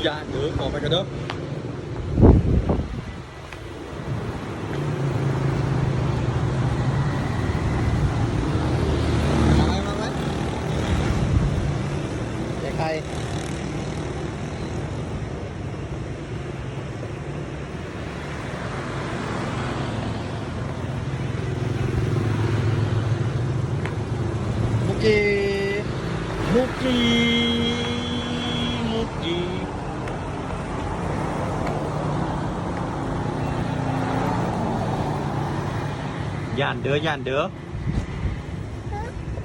ยานเด้อขอไปกันเด้อมาไหมเด็กใครมุกกี้มุกกี้มุกกี้ย่านเด้อย่านเด้อ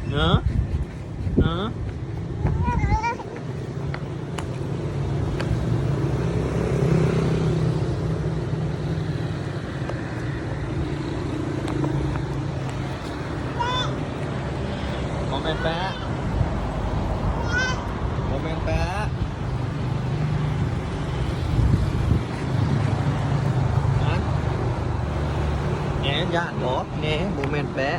เนอะเนอะโมเมนต์แปะโมเมนต์แปะแหนย่านเหรอแหนโมเมนต์แปะ